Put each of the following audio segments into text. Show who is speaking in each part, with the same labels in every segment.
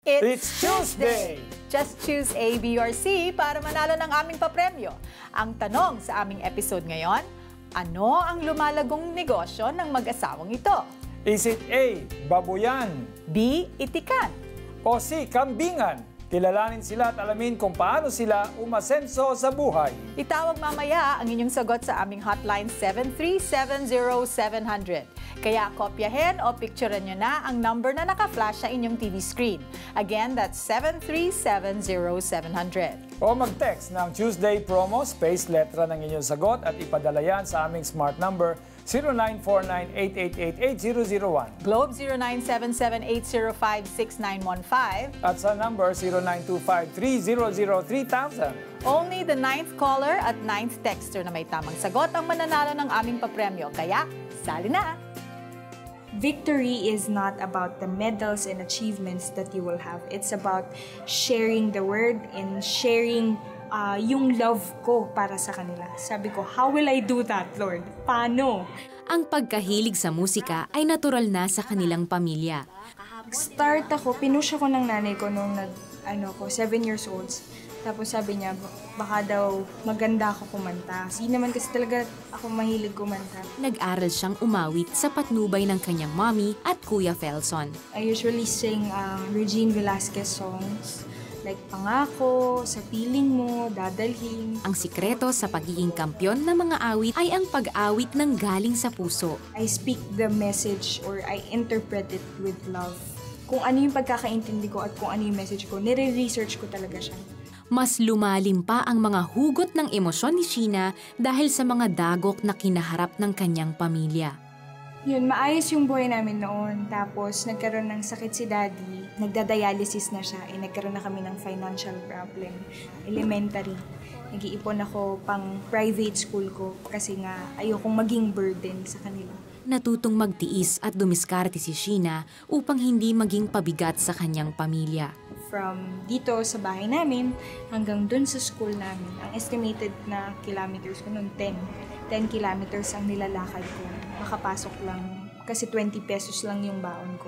Speaker 1: It's Tuesday!
Speaker 2: Just choose A, B, or C para manalo ng aming papremyo. Ang tanong sa aming episode ngayon, ano ang lumalagong negosyo ng mag-asawang ito?
Speaker 1: Is it A, babuyan?
Speaker 2: B, itikan?
Speaker 1: O C, kambingan? Kilalanin sila at alamin kung paano sila umasenso sa buhay.
Speaker 2: Itawag mamaya ang inyong sagot sa aming hotline 7370700. Kaya kopyahin o picturean nyo na ang number na naka-flash sa inyong TV screen. Again, that's 7370700.
Speaker 1: O mag-text ng Tuesday promo, space letra ng inyong sagot at ipadala yan sa aming smart number 0949-888-8001.
Speaker 2: Globe 0977-805-6915.
Speaker 1: At sa number 0925-300-3000.
Speaker 2: Only the 9th caller at 9th texter na may tamang sagot ang mananalo ng aming papremyo. Kaya, sali na!
Speaker 3: Victory is not about the medals and achievements that you will have. It's about sharing the word and sharing yung love ko para sa kanila. Sabi ko, how will I do that, Lord? Paano?
Speaker 4: Ang pagkahilig sa musika ay natural na sa kanilang pamilya.
Speaker 3: Start ako, pinush ako ng nanay ko nung 7 years old. Tapos sabi niya, baka daw maganda ako kumanta. Hindi naman kasi talaga ako mahilig kumanta.
Speaker 4: Nag-aral siyang umawit sa patnubay ng kanyang mommy at Kuya Felson.
Speaker 3: I usually sing Regine Velasquez songs. Like Pangako, Sa Piling Mo, Dadalhin.
Speaker 4: Ang sikreto sa pagiging kampyon ng mga awit ay ang pag-awit ng galing sa puso.
Speaker 3: I speak the message or I interpret it with love. Kung ano yung pagkakaintindi ko at kung ano yung message ko, nire-research ko talaga siya.
Speaker 4: Mas lumalim pa ang mga hugot ng emosyon ni Sheena dahil sa mga dagok na kinaharap ng kanyang pamilya.
Speaker 3: Yun, maayos yung buhay namin noon. Tapos, nagkaroon ng sakit si Daddy. Nagda-dialysis na siya. Nagkaroon na kami ng financial problem. Elementary. Nag-iipon ako pang private school ko kasi nga ayokong maging burden sa kanila.
Speaker 4: Natutong magtiis at dumiskarte si Sheena upang hindi maging pabigat sa kanyang pamilya.
Speaker 3: From dito sa bahay namin hanggang dun sa school namin, ang estimated na kilometers ko noon 10 kilometers ang nilalakad ko. Makapasok lang kasi 20 pesos lang yung baon ko.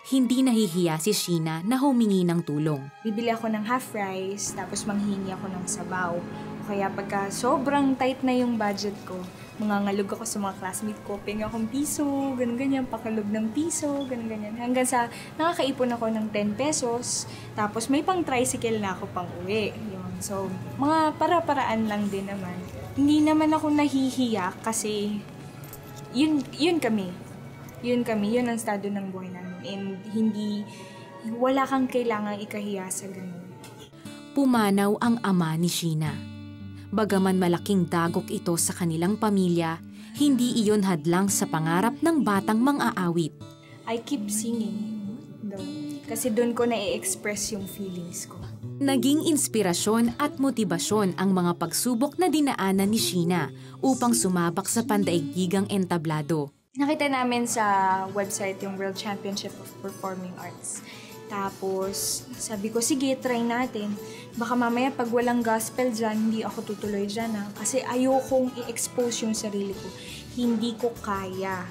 Speaker 4: Hindi nahihiya si Sheena na humingi ng tulong.
Speaker 3: Bibili ako ng half rice, tapos manghingi ako ng sabaw. O kaya pagka sobrang tight na yung budget ko, mangangalog ako sa mga classmate ko, pengi akong piso, ganun-ganyan, pakalog ng piso, ganun-ganyan. Hanggang sa nakakaipon ako ng 10 pesos, tapos may pang tricycle na ako pang uwi. Yun. So, mga para-paraan lang din naman. Hindi naman ako nahihiya kasi yun kami. Yun ang estado ng buhay namin. And wala kang kailangang ikahiya sa ganun.
Speaker 4: Pumanaw ang ama ni Sheena. Bagaman malaking dagok ito sa kanilang pamilya, hindi iyon hadlang sa pangarap ng batang mang-aawit.
Speaker 3: I keep singing, though, kasi doon ko na-i-express yung feelings ko.
Speaker 4: Naging inspirasyon at motibasyon ang mga pagsubok na dinaanan ni Sheena upang sumabak sa pandaigdigang entablado.
Speaker 3: Nakita namin sa website yung World Championship of Performing Arts. Tapos, sabi ko, sige, try natin. Baka mamaya pag walang gospel dyan, hindi ako tutuloy dyan kasi ayokong i-expose yung sarili ko. Hindi ko kaya.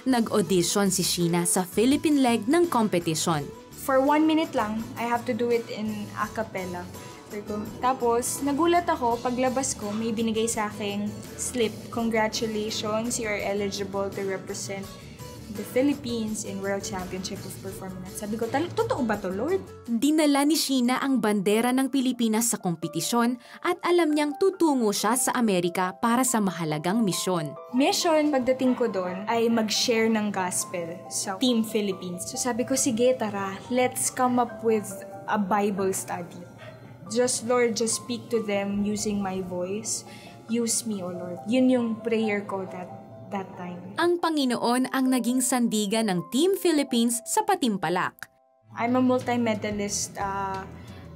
Speaker 4: Nag-audition si Sheena sa Philippine leg ng competition.
Speaker 3: For 1 minute lang, I have to do it in a cappella. Tapos, nagulat ako, paglabas ko, may binigay sa aking slip. Congratulations, you are eligible to represent the Philippines in World Championship of Performing Arts. Sabi ko, totoo ba to, Lord?
Speaker 4: Dinala ni Sheena ang bandera ng Pilipinas sa kompetisyon at alam niyang tutungo siya sa Amerika para sa mahalagang misyon.
Speaker 3: Mission, pagdating ko doon, ay mag-share ng gospel sa Team Philippines. So sabi ko, sige, tara, let's come up with a Bible study. Lord, just speak to them using my voice. Use me, O Lord. Yun yung prayer ko that time.
Speaker 4: Ang Panginoon ang naging sandigan ng Team Philippines sa patimpalak.
Speaker 3: I'm a multi-medalist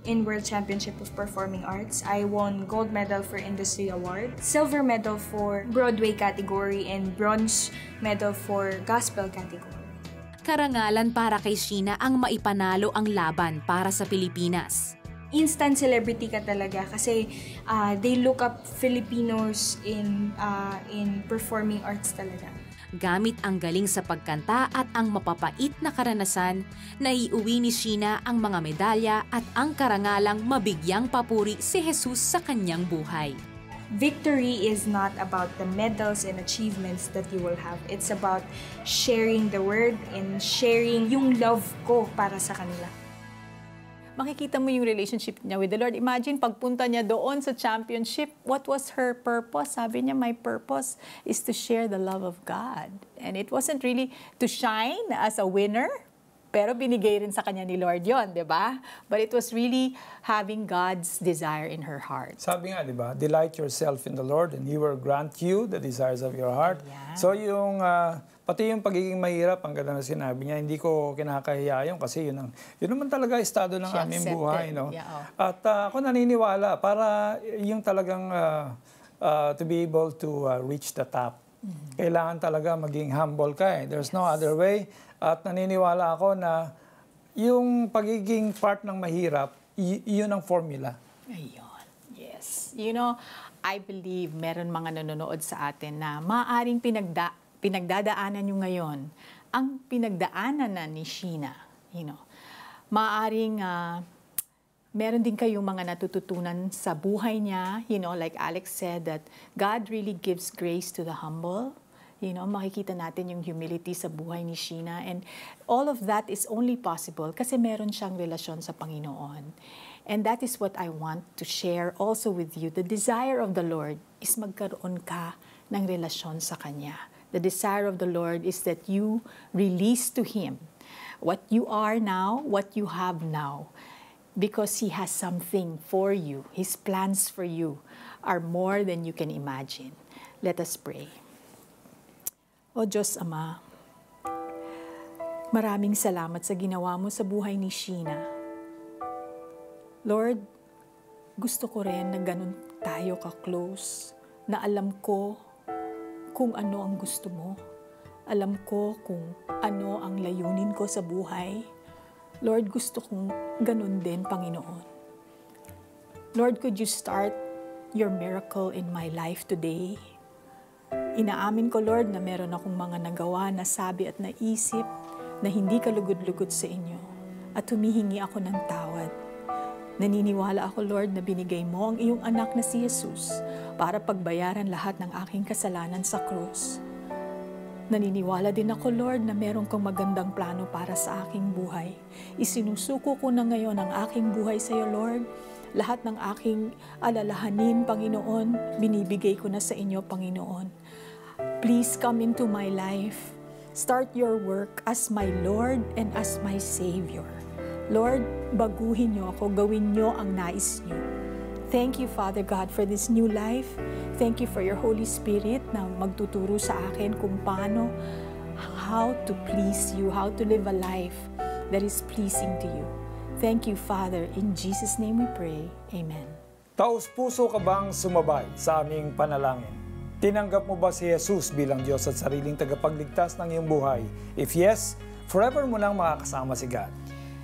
Speaker 3: in World Championship of Performing Arts. I won gold medal for Industry Award, silver medal for Broadway category, and bronze medal for Gospel category.
Speaker 4: Karangalan para kay Sheena ang maipanalo ang laban para sa Pilipinas.
Speaker 3: Instant celebrity ka talaga kasi they look up Filipinos in performing arts talaga.
Speaker 4: Gamit ang galing sa pagkanta at ang mapapait na karanasan, naiuwi ni Sheena ang mga medalya at ang karangalang mabigyang papuri si Jesus sa kanyang buhay.
Speaker 3: Victory is not about the medals and achievements that you will have. It's about sharing the word and sharing yung love ko para sa kanila.
Speaker 2: Makikita mo yung relationship niya with the Lord. Imagine, pagpunta niya doon sa championship, what was her purpose? Sabi niya, my purpose is to share the love of God. And it wasn't really to shine as a winner, pero binigay rin sa kanya ni Lord yon, di ba? But it was really having God's desire in her heart.
Speaker 1: Sabi nga, di ba, delight yourself in the Lord and He will grant you the desires of your heart.
Speaker 2: Yeah.
Speaker 1: So yung, pati yung pagiging mahirap, ang ganda na sinabi niya, hindi ko kinakahiya yun kasi yun naman talaga estado ng
Speaker 2: She
Speaker 1: aming
Speaker 2: accepted.
Speaker 1: buhay. No?
Speaker 2: Yeah, oh.
Speaker 1: At ako naniniwala, para yung talagang to be able to reach the top, kailangan talaga maging humble ka. There's no other way. At naniniwala ako na yung pagiging part ng mahirap, yun ang formula.
Speaker 2: Ayun. Yes. You know, I believe meron mga nanonood sa atin na maaaring pinagdadaanan nyo ngayon ang pinagdaanan na ni Sheena. You know, maaaring meron din kayong mga natututunan sa buhay niya. You know, like Alex said, that God really gives grace to the humble. You know, makikita natin yung humility sa buhay ni Sheena. And all of that is only possible kasi meron siyang relasyon sa Panginoon. And that is what I want to share also with you. The desire of the Lord is magkaroon ka ng relasyon sa Kanya. The desire of the Lord is that you release to Him what you are now, what you have now. Because He has something for you. His plans for you are more than you can imagine. Let us pray. O Diyos Ama, maraming salamat sa ginawa mo sa buhay ni Sheena. Lord, gusto ko rin na ganun tayo ka-close, na alam ko kung ano ang gusto mo. Alam ko kung ano ang layunin ko sa buhay. Lord, gusto kong ganun din, Panginoon. Lord, could you start your miracle in my life today? Inaamin ko, Lord, na meron akong mga nagawa, nasabi at naisip na hindi ka lugod-lugod sa inyo at humihingi ako ng tawad. Naniniwala ako, Lord, na binigay mo ang iyong anak na si Jesus para pagbayaran lahat ng aking kasalanan sa krus. Naniniwala din ako, Lord, na meron kang magandang plano para sa aking buhay. Isinusuko ko na ngayon ang aking buhay sa iyo, Lord. Lahat ng aking alalahanin, Panginoon, binibigay ko na sa inyo, Panginoon. Please come into my life. Start your work as my Lord and as my Savior. Lord, baguhin niyo ako, gawin niyo ang nais niyo. Thank you, Father God, for this new life. Thank you for your Holy Spirit na magtuturo sa akin kung paano, how to please you, how to live a life that is pleasing to you. Thank you, Father. In Jesus' name we pray. Amen.
Speaker 1: Taos-puso ka bang sumabay sa aming panalangin? Tinanggap mo ba si Jesus bilang Diyos at sariling tagapagligtas ng iyong buhay? If yes, forever mo nang makakasama si God.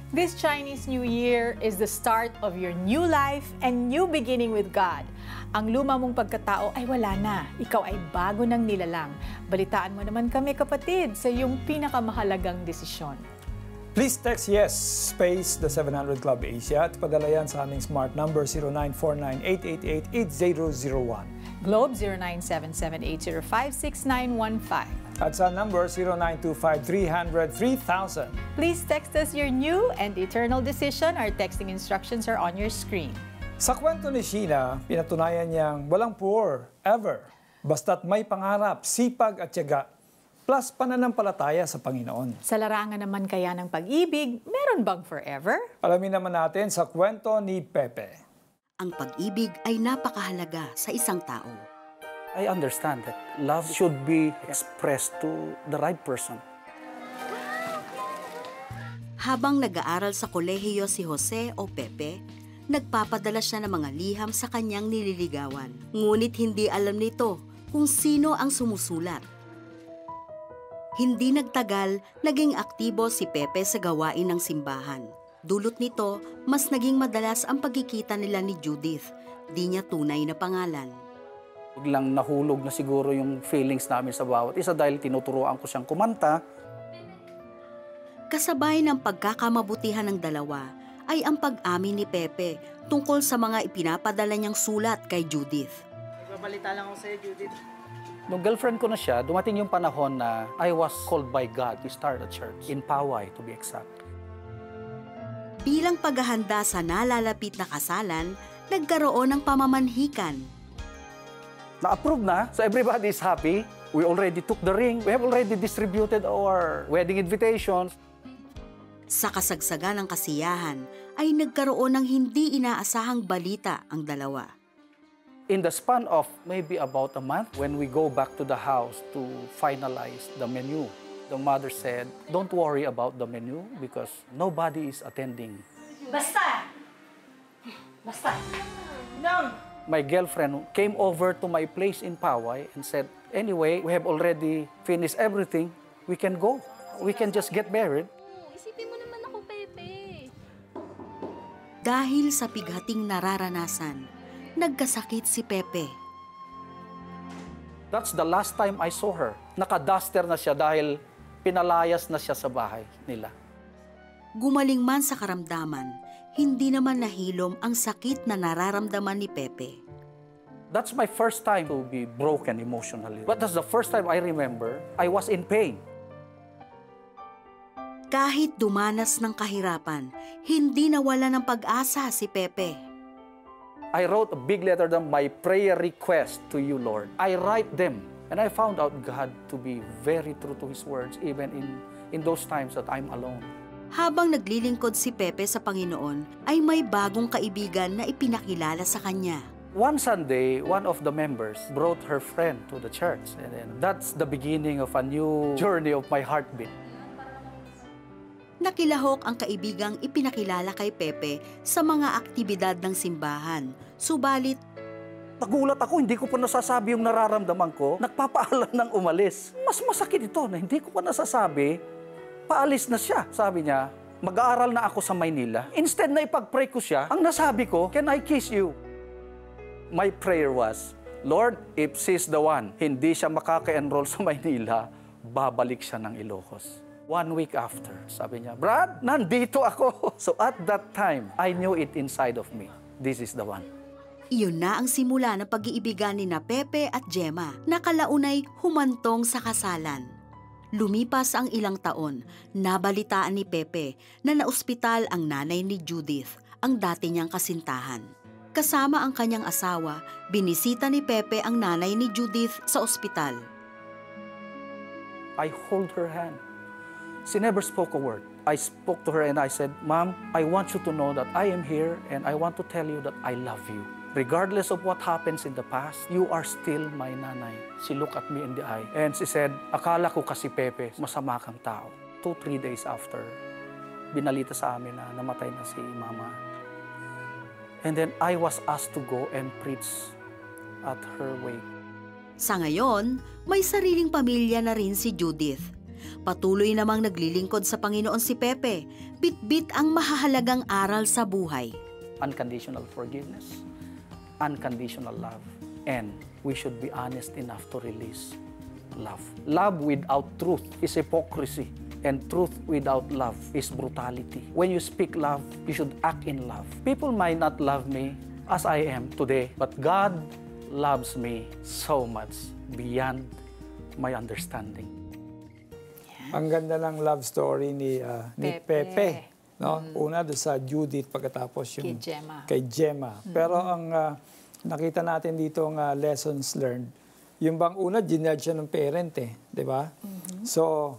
Speaker 2: This Chinese New Year is the start of your new life and new beginning with God. Ang luma mong pagkatao ay wala na. Ikaw ay bago ng nilalang. Balitaan mo naman kami, kapatid, sa iyong pinakamahalagang desisyon.
Speaker 1: Please text YES space the 700 Club Asia at padala yan sa aming smart number 0949-888-8001.
Speaker 2: Globe 0977-805-6915.
Speaker 1: At sa number 0925-300-3000.
Speaker 2: Please text us your new and eternal decision. Our texting instructions are on your screen.
Speaker 1: Sa kwento ni Sheena, pinatunayan niyang walang poor, ever. Basta't may pangarap, sipag at tiyaga, plus pananampalataya sa Panginoon.
Speaker 2: Sa larangan naman kaya ng pag-ibig, meron bang forever?
Speaker 1: Alamin naman natin sa kwento ni Pepe.
Speaker 5: Ang pag-ibig ay napakahalaga sa isang tao.
Speaker 6: I understand that love should be expressed to the right person.
Speaker 5: Habang nag-aaral sa kolehiyo si Jose o Pepe, nagpapadala siya ng mga liham sa kanyang nililigawan. Ngunit hindi alam nito kung sino ang sumusulat. Hindi nagtagal, naging aktibo si Pepe sa gawain ng simbahan. Dulot nito, mas naging madalas ang pagkikita nila ni Judith, di niya tunay na pangalan.
Speaker 6: Biglang nahulog na siguro yung feelings namin sa bawat isa dahil tinuturuan ko siyang kumanta.
Speaker 5: Kasabay ng pagkakamabutihan ng dalawa ay ang pag-amin ni Pepe tungkol sa mga ipinapadala niyang sulat kay Judith.
Speaker 7: Nagbabalita lang ako sa'yo, Judith.
Speaker 6: Nung girlfriend ko na siya, dumating yung panahon na I was called by God to start a church, in Poway to be exact.
Speaker 5: Bilang paghahanda sa nalalapit na kasalan, nagkaroon ng pamamanhikan.
Speaker 6: Na-approve na, so everybody is happy. We already took the ring. We have already distributed our wedding invitations.
Speaker 5: Sa kasagsagan ng kasiyahan, ay nagkaroon ng hindi inaasahang balita ang dalawa.
Speaker 6: In the span of maybe about a month, when we go back to the house to finalize the menu, the mother said, "Don't worry about the menu because nobody is attending."
Speaker 7: Basta! Nang!
Speaker 6: My girlfriend came over to my place in Poway and said, "Anyway, we have already finished everything. We can go. We can just get married."
Speaker 8: Isipin mo naman ako, Pepe.
Speaker 5: Dahil sa pighating nararanasan, nagkasakit si Pepe.
Speaker 6: That's the last time I saw her. Naka-duster na siya dahil pinalayas na siya sa bahay nila.
Speaker 5: Gumaling man sa karamdaman, hindi naman nahilom ang sakit na nararamdaman ni Pepe.
Speaker 6: That's my first time to be broken emotionally. But that's the first time I remember I was in pain.
Speaker 5: Kahit dumanas ng kahirapan, hindi nawala ng pag-asa si Pepe.
Speaker 6: I wrote a big letter down, my prayer request to you, Lord. I write them, and I found out God to be very true to His words, even in those times that I'm alone.
Speaker 5: Habang naglilingkod si Pepe sa Panginoon, ay may bagong kaibigan na ipinakilala sa kanya.
Speaker 6: One Sunday, one of the members brought her friend to the church, and then that's the beginning of a new journey of my heartbeat.
Speaker 5: Nakilahok ang kaibigang ipinakilala kay Pepe sa mga aktibidad ng simbahan. Subalit,
Speaker 6: Nagulat ako, hindi ko pa nasasabi yung nararamdaman ko. Nagpapaalam ng umalis. Mas masakit ito na hindi ko pa nasasabi. Paalis na siya. Sabi niya, mag-aaral na ako sa Maynila. Instead na ipag-pray ko siya, ang nasabi ko, "Can I kiss you?" My prayer was, "Lord, if she's the one, hindi siya makaka-enroll sa Maynila, babalik siya ng Ilocos." 1 week after, sabi niya, "Brad, nandito ako." So at that time, I knew it inside of me. This is the one.
Speaker 5: iyon na ang simula ng pag-iibigan ni na Pepe at Gemma na kalaunay humantong sa kasalan. Lumipas ang ilang taon, nabalitaan ni Pepe na naospital ang nanay ni Judith, ang dati niyang kasintahan. Kasama ang kanyang asawa, binisita ni Pepe ang nanay ni Judith sa ospital.
Speaker 6: I hold her hand. She never spoke a word. I spoke to her and I said, "Mom, I want you to know that I am here and I want to tell you that I love you. Regardless of what happens in the past, you are still my nanay." She looked at me in the eye and she said, "Akala ko kasi, Pepe, masama kang tao." 2-3 days after, binalita sa amin na namatay na si Mama. And then I was asked to go and preach at her wake.
Speaker 5: Sa ngayon, may sariling pamilya na rin si Judith. Patuloy namang naglilingkod sa Panginoon si Pepe, bitbit ang mahahalagang aral sa buhay.
Speaker 6: Unconditional forgiveness, unconditional love, and we should be honest enough to release love. Love without truth is hypocrisy, and truth without love is brutality. When you speak love, you should act in love. People might not love me as I am today, but God loves me so much beyond my understanding.
Speaker 1: Ang ganda ng love story ni Pepe. No? Una doon sa Judith, pagkatapos yung kay Gemma. Pero ang nakita natin dito ng lessons learned, yung bang una, ginudge siya ng parent di ba? So,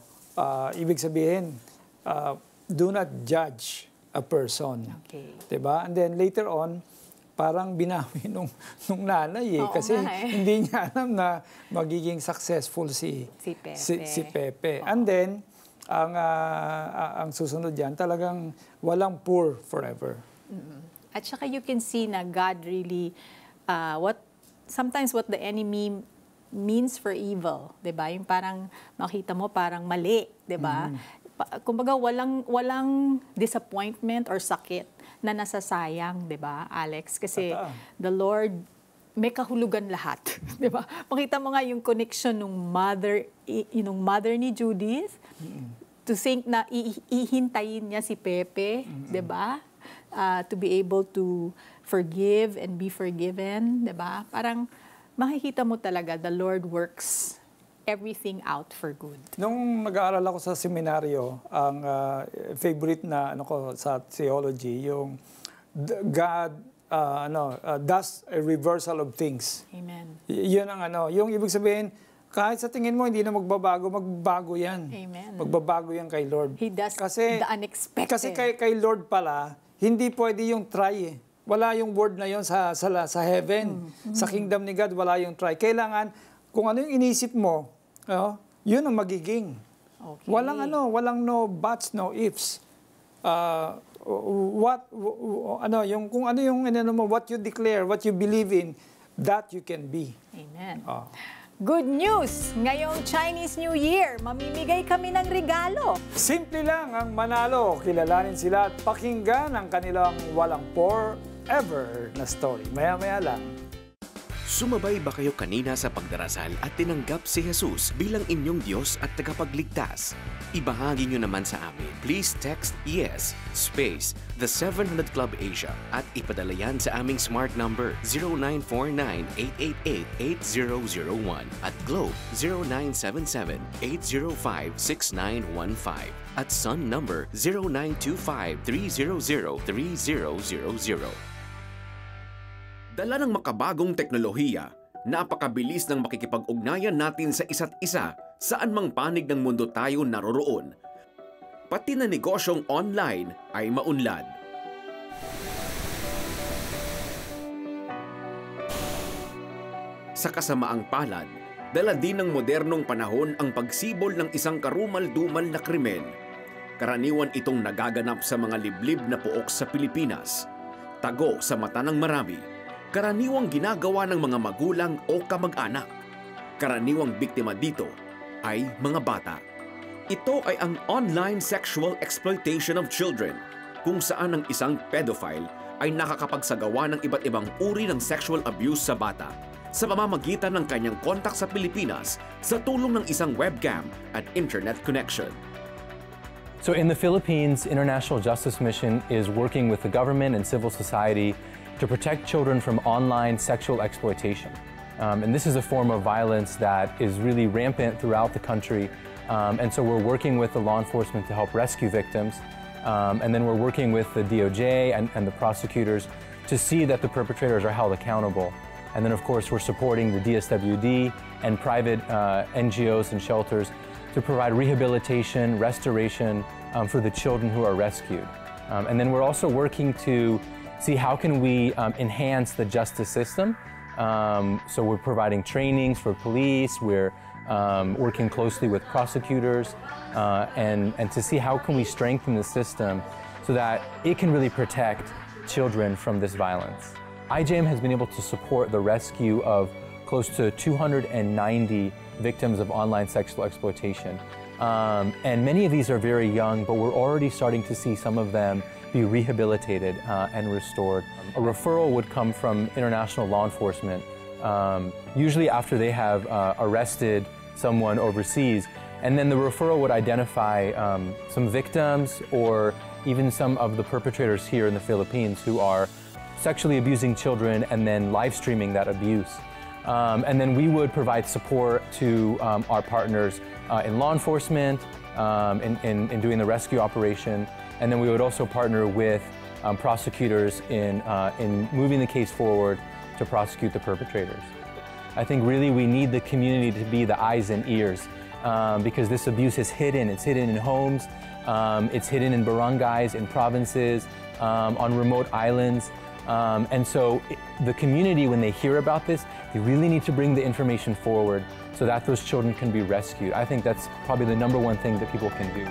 Speaker 1: ibig sabihin, do not judge a person.
Speaker 2: Okay.
Speaker 1: Di ba? And then later on, parang binawi nung nanay kasi hindi niya alam na magiging successful si Pepe. And then ang susunod diyan talagang walang poor forever.
Speaker 2: At saka you can see na God really sometimes what the enemy means for evil, 'di ba? Yung parang makita mo parang mali, 'di ba? Kumbaga walang disappointment or sakit na nasasayang, 'di ba, Alex? Kasi the Lord may kahulugan lahat. Di ba? Makita mo nga yung connection ng mother ni Judith, to think na ihintayin niya si Pepe, di ba? To be able to forgive and be forgiven, di ba? Parang makikita mo talaga, the Lord works everything out for good.
Speaker 1: Nung nag-aaral ako sa seminaryo, ang favorite na ko sa theology, yung God does a reversal of things.
Speaker 2: Amen.
Speaker 1: Yun ang yung ibig sabihin, kahit sa tingin mo hindi na magbabago yan.
Speaker 2: Amen.
Speaker 1: Magbabago yan kay Lord.
Speaker 2: He does the unexpected.
Speaker 1: Kasi kay Lord pala, hindi pwede yung try eh. Wala yung word na yon sa heaven. Sa kingdom ni God, wala yung try. Kailangan, kung ano yung inisip mo, yun ang magiging.
Speaker 2: Okay.
Speaker 1: Walang no buts, no ifs. What you declare, what you believe in, that you can be.
Speaker 2: Amen. Good news! Ngayong Chinese New Year, mamimigay kami ng regalo.
Speaker 1: Simple lang ang manalo. Kilalanin sila at pakinggan ang kanilang walang forever na story. Maya-maya lang.
Speaker 9: Sumabay ba kayo kanina sa pagdarasal at tinanggap si Jesus bilang inyong Diyos at tagapagligtas? Ibahagi nyo naman sa amin. Please text YES space The 700 Club Asia at ipadala yan sa aming smart number 0949-888-8001 at Globe 0977-805-6915 at Sun number 0925-300-3000. Dala ng makabagong teknolohiya, napakabilis ng makikipag-ugnayan natin sa isa't isa saan mang panig ng mundo tayo naroroon. Pati na negosyong online ay maunlad. Sa kasamaang palad, dala din ng modernong panahon ang pagsibol ng isang karumal-dumal na krimen. Karaniwan itong nagaganap sa mga liblib na pook sa Pilipinas. Tago sa mata ng marami. Karaniwang ginagawa ng mga magulang o kamag-anak. Karaniwang biktima dito ay mga bata. Ito ay ang online sexual exploitation of children, kung saan ang isang pedophile ay nakakapagsagawa ng iba't ibang uri ng sexual abuse sa bata sa pamamagitan ng kanyang kontak sa Pilipinas sa tulong ng isang webcam at internet connection.
Speaker 10: So in the Philippines, International Justice Mission is working with the government and civil society to protect children from online sexual exploitation. And this is a form of violence that is really rampant throughout the country. And so we're working with the law enforcement to help rescue victims. And then we're working with the DOJ and the prosecutors to see that the perpetrators are held accountable. And then, of course, we're supporting the DSWD and private NGOs and shelters to provide rehabilitation, restoration for the children who are rescued. And then we're also working to see how can we enhance the justice system. So we're providing trainings for police, we're working closely with prosecutors, and to see how can we strengthen the system so that it can really protect children from this violence. IJM has been able to support the rescue of close to 290 victims of online sexual exploitation. And many of these are very young, but we're already starting to see some of them be rehabilitated and restored. A referral would come from international law enforcement, usually after they have arrested someone overseas. And then the referral would identify some victims or even some of the perpetrators here in the Philippines who are sexually abusing children and then live streaming that abuse. And then we would provide support to our partners in law enforcement, in doing the rescue operation. And then we would also partner with prosecutors in moving the case forward to prosecute the perpetrators. I think really we need the community to be the eyes and ears because this abuse is hidden. It's hidden in homes, it's hidden in barangays, in provinces, on remote islands. And so the community, when they hear about this, they really need to bring the information forward so that those children can be rescued. I think that's probably the number one thing that people can do.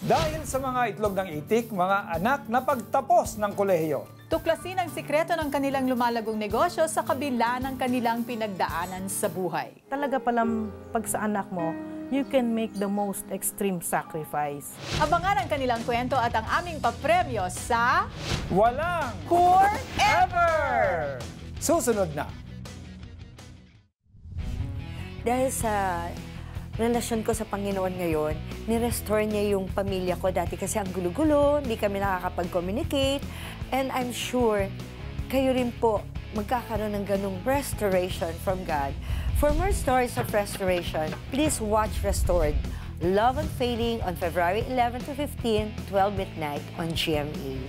Speaker 1: Dahil sa mga itlog ng itik, mga anak na pagtapos ng kolehiyo.
Speaker 2: Tuklasin ang sikreto ng kanilang lumalagong negosyo sa kabila ng kanilang pinagdaanan sa buhay.
Speaker 11: Talaga palang pag sa anak mo, you can make the most extreme sacrifice.
Speaker 2: Abangan ang kanilang kwento at ang aming papremyo sa
Speaker 1: Walang
Speaker 2: Forever!
Speaker 1: Susunod na.
Speaker 12: Dahil sa relasyon ko sa Panginoon ngayon, ni-restore niya yung pamilya ko. Dati kasi ang gulo-gulo, hindi kami nakakapag-communicate. And I'm sure, kayo rin po magkakaroon ng ganung restoration from God. For more stories of restoration, please watch Restored, Love Unfading on February 11 to 15, 12 midnight on GMA.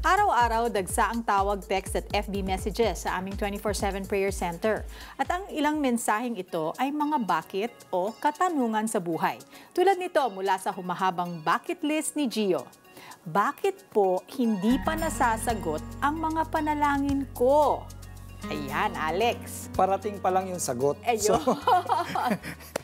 Speaker 2: Araw-araw, dagsa ang tawag, text at FB messages sa aming 24/7 Prayer Center. At ang ilang mensaheng ito ay mga bakit o katanungan sa buhay. Tulad nito mula sa humahabang bucket list ni Gio. Bakit po hindi pa nasasagot ang mga panalangin ko? Ayan, Alex.
Speaker 1: Parating pa lang yung sagot.
Speaker 2: Ayun.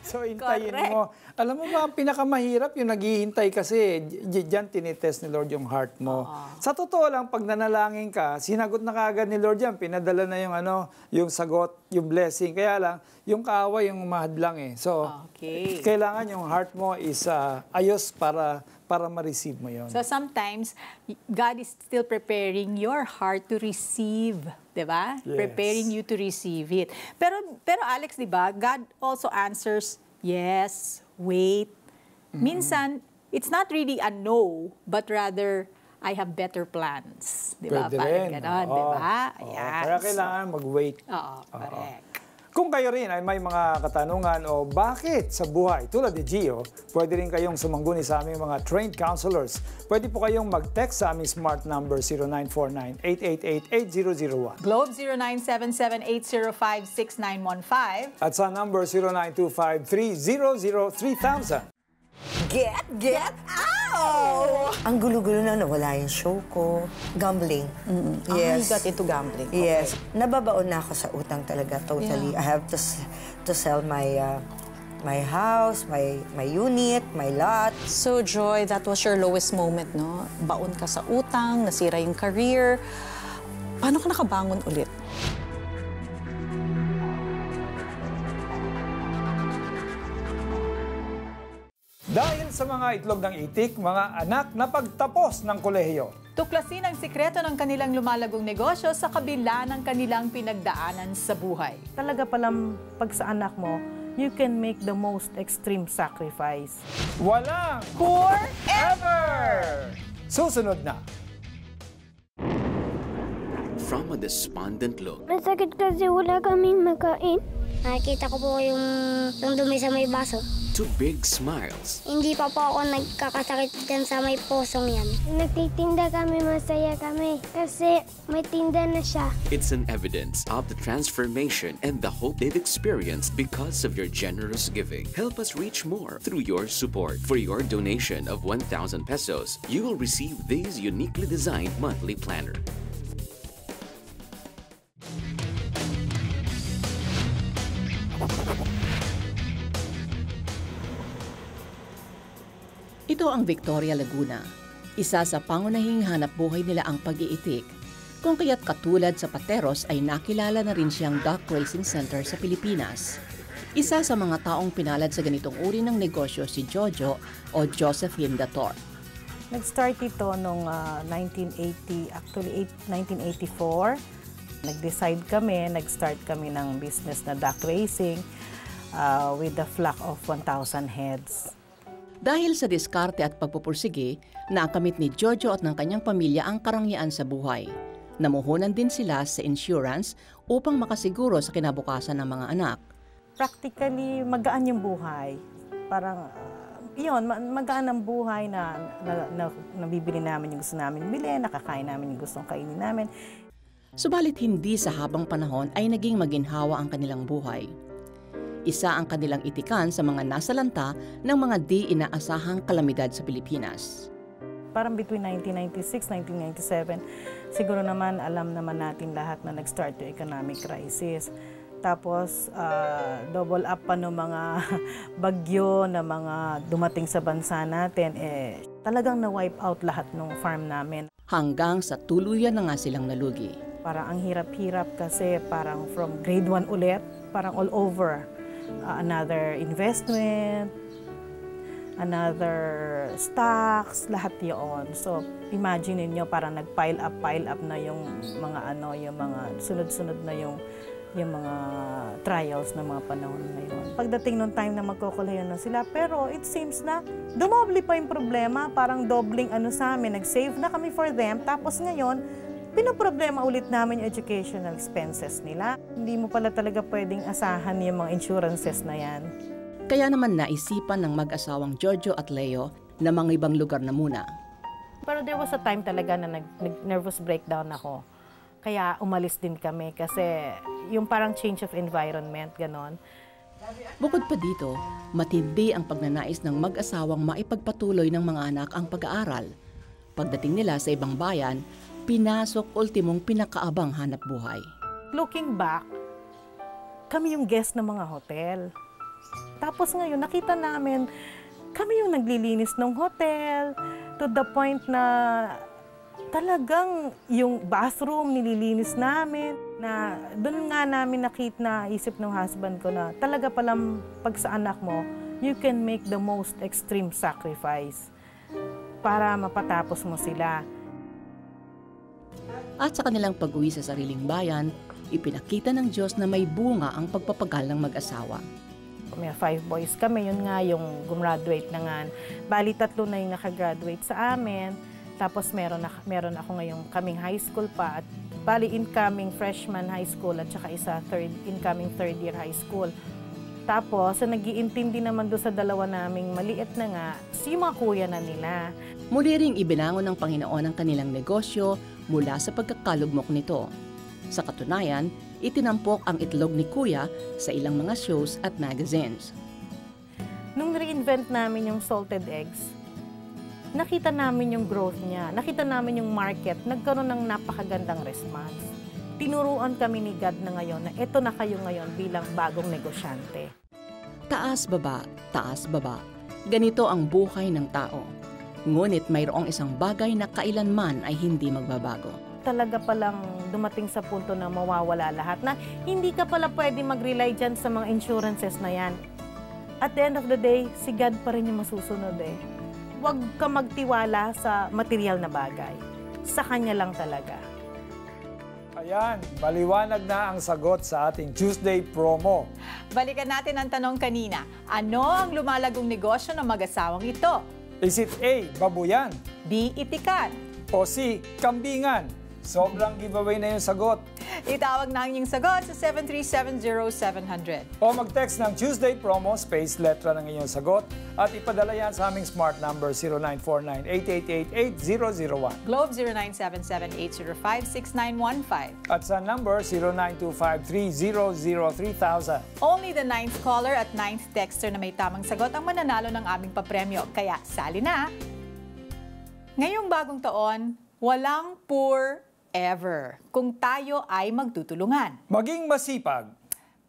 Speaker 1: So hintayin
Speaker 2: Correct.
Speaker 1: mo. Alam mo ba, ang pinakamahirap yung naghihintay kasi diyan tinitest ni Lord yung heart mo. Sa totoo lang, pag nanalangin ka, sinagot na kaagad ni Lord yan. Pinadala na yung yung sagot, yung blessing. Kaya lang, yung kaaway yung mahadlang eh. So, kailangan yung heart mo is ayos para ma-receive mo yon.
Speaker 2: So sometimes, God is still preparing your heart to receive, di ba?
Speaker 1: Yes.
Speaker 2: Preparing you to receive it. Pero Alex, di ba, God also answers, yes, wait. Minsan, it's not really a no, but rather, I have better plans. Di ba?
Speaker 1: Pwede
Speaker 2: Parang
Speaker 1: rin.
Speaker 2: ganon, di ba? Ayan.
Speaker 1: Kaya kailangan mag-wait.
Speaker 2: Oo, correct.
Speaker 1: Kung kayo rin ay may mga katanungan o bakit sa buhay tulad ni Gio, pwede rin kayong sumangguni sa aming mga trained counselors. Pwede po kayong mag-text sa aming smart number 0949-888-8001.
Speaker 2: Globe 0977-805-6915.
Speaker 1: At sa number 0925-300-3000.
Speaker 12: Get out! Ang gulo-gulo na nawala yung show ko. Gambling. Yes.
Speaker 13: You got into gambling.
Speaker 12: Yes. Nababaon na ako sa utang talaga, totally.
Speaker 13: Yeah.
Speaker 12: I have to sell my my house, my unit, my lot.
Speaker 13: So, Joy, that was your lowest moment, no? Baon ka sa utang, nasira yung career. Paano ka nakabangon ulit?
Speaker 1: Dahil sa mga itlog ng itik, mga anak na pagtapos ng kolehiyo.
Speaker 2: Tuklasin ang sikreto ng kanilang lumalagong negosyo sa kabila ng kanilang pinagdaanan sa buhay.
Speaker 11: Talaga palang pag sa anak mo, you can make the most extreme sacrifice.
Speaker 1: Walang forever! Susunod na.
Speaker 9: From a despondent look,
Speaker 8: Masakit kasi wala kaming makain. Nakikita ko po yung dumi sa may baso.
Speaker 9: to big smiles,
Speaker 8: Hindi pa po ako nagkakasakit dyan sa may posong yan. Nagtitinda kami, masaya kami. Kasi may tinda na siya.
Speaker 9: it's an evidence of the transformation and the hope they've experienced because of your generous giving. Help us reach more through your support. For your donation of 1,000 pesos, you will receive this uniquely designed monthly planner.
Speaker 14: Ito ang Victoria Laguna. Isa sa pangunahing hanap buhay nila ang pag-iitik. Kung kaya't katulad sa Pateros ay nakilala na rin siyang duck racing center sa Pilipinas. Isa sa mga taong pinalad sa ganitong uri ng negosyo si Jojo o Josephine Dator.
Speaker 11: Nag-start ito noong 1980, actually 1984. Nag-decide kami, nag-start kami ng business na duck racing with a flock of 1,000 heads.
Speaker 14: Dahil sa diskarte at pagpupursige, nakamit ni Jojo at ng kanyang pamilya ang karangyaan sa buhay. Namuhunan din sila sa insurance upang makasiguro sa kinabukasan ng mga anak.
Speaker 11: Practically, magaan yung buhay. Parang, magaan ang buhay na nabibili namin yung gusto namin bilhin, nakakain namin yung gustong kainin namin.
Speaker 14: Subalit hindi sa habang panahon ay naging maginhawa ang kanilang buhay. Isa ang kanilang itikan sa mga nasalanta ng mga di inaasahang kalamidad sa Pilipinas.
Speaker 11: Parang between 1996, 1997, siguro naman alam naman natin lahat na nag-start yung economic crisis. Tapos double up pa ng mga bagyo na mga dumating sa bansa natin. Talagang na-wipe out lahat ng farm namin.
Speaker 14: Hanggang sa tuluyan na nga silang nalugi.
Speaker 11: Parang ang hirap-hirap kasi parang from grade 1 ulit, parang all over. Another investment, another stocks, lahat yun. So, imagine niyo parang nag-pile up na yung mga yung mga sunod-sunod na yung mga trials ng mga panahon na yun. Pagdating nung time na magkukulayan na sila, pero it seems na dumoble pa yung problema, parang dobling sa amin, nag-save na kami for them, tapos ngayon, pinoproblema ulit namin yung educational expenses nila. Hindi mo pala talaga pwedeng asahan yung mga insurances na yan.
Speaker 14: Kaya naman naisipan ng mag-asawang Jojo at Leo na mga ibang lugar na muna.
Speaker 11: Pero there was a time talaga na nag-nervous breakdown ako. Kaya umalis din kami kasi yung parang change of environment, ganon.
Speaker 14: Bukod pa dito, matindi ang pagnanais ng mag-asawang maipagpatuloy ng mga anak ang pag-aaral. Pagdating nila sa ibang bayan, pinasok ultimong pinakaabang hanap buhay.
Speaker 11: Looking back, kami yung guest ng mga hotel. Tapos ngayon, nakita namin, kami yung naglilinis ng hotel to the point na talagang yung bathroom nililinis namin. Na doon nga namin naisip ng husband ko na talaga palang pag sa anak mo, you can make the most extreme sacrifice para mapatapos mo sila.
Speaker 14: At sa kanilang pag-uwi sa sariling bayan, ipinakita ng Diyos na may bunga ang pagpapagal ng mag-asawa.
Speaker 11: May 5 boys kami, yun nga yung gumraduate na nga. Bali, 3 na yung nakagraduate sa amin. Tapos meron ako ngayong kaming high school pa. At bali, incoming freshman high school at saka isa incoming third year high school. Tapos, nag-iintindi naman doon sa dalawa naming maliit na nga, yung mga kuya na nila.
Speaker 14: Muli ring ibinangon ng Panginoon ang kanilang negosyo mula sa pagkakalugmok nito. Sa katunayan, itinampok ang itlog ni Kuya sa ilang mga shows at magazines.
Speaker 11: Nung reinvent namin yung salted eggs, nakita namin yung growth niya, nakita namin yung market, nagkaroon ng napakagandang response. Tinuruan kami ni God na ngayon na ito na kayo ngayon bilang bagong negosyante.
Speaker 14: Taas-baba, taas-baba. Ganito ang buhay ng tao. Ngunit mayroong isang bagay na kailanman ay hindi magbabago.
Speaker 11: Talaga palang dumating sa punto na mawawala lahat, na hindi ka pala pwede mag-rely dyan sa mga insurances na yan. At the end of the day, si God pa rin yung masusunod eh. Huwag ka magtiwala sa material na bagay. Sa Kanya lang talaga.
Speaker 1: Ayan, maliwanag na ang sagot sa ating Tuesday promo.
Speaker 2: Balikan natin ang tanong kanina. Ano ang lumalagong negosyo ng mag-asawang ito?
Speaker 1: Is it A, babuyan?
Speaker 2: B, itikan?
Speaker 1: O C, kambingan? Sobrang giveaway na yung sagot.
Speaker 2: Itawag na ang inyong sagot sa 7370700.
Speaker 1: O mag-text ng Tuesday promo, space, letra ng inyong sagot at ipadala yan sa aming smart number 0949-888-8001.
Speaker 2: Globe 0977-805-6915.
Speaker 1: At sa number 0925-3003,000.
Speaker 2: Only the 9th caller at 9th texter na may tamang sagot ang mananalo ng aming papremyo. Kaya sali na! Ngayong bagong taon, walang poor ever kung tayo ay magtutulungan.
Speaker 1: Maging masipag.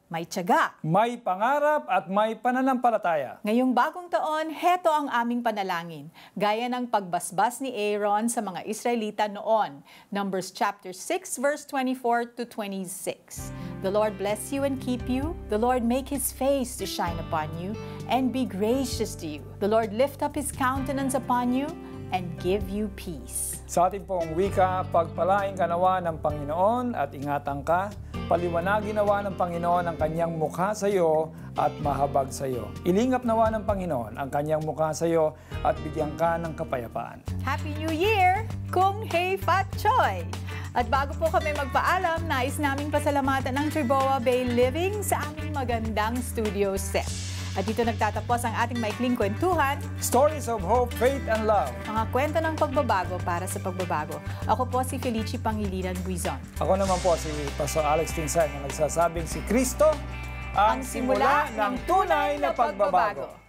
Speaker 2: May tiyaga.
Speaker 1: May pangarap at may pananampalataya.
Speaker 2: Ngayong bagong taon, heto ang aming panalangin. Gaya ng pagbasbas ni Aaron sa mga Israelita noon. Numbers chapter 6 verse 24 to 26. The Lord bless you and keep you. The Lord make His face to shine upon you and be gracious to you. The Lord lift up His countenance upon you and give you peace.
Speaker 1: Sa ating pong wika, pagpalaing ka nawa ng Panginoon at ingatan ka, paliwanagin nawa ng Panginoon ang kanyang mukha sa iyo at mahabag sa iyo. Ilingap nawa ng Panginoon ang kanyang mukha sa iyo at bigyan ka ng kapayapaan.
Speaker 2: Happy New Year! Kung Hei Fat Choy! At bago po kami magpaalam, nais naming pasalamatan ng Triboa Bay Living sa aming magandang studio set. At dito nagtatapos ang ating maikling kwentuhan.
Speaker 1: Stories of hope, faith, and love.
Speaker 2: Mga kwento ng pagbabago para sa pagbabago. Ako po si Felicie Pangilinan Buizon.
Speaker 1: Ako naman po si Pastor Alex Tinsay na nagsasabing si Kristo ang simula ng tunay na pagbabago.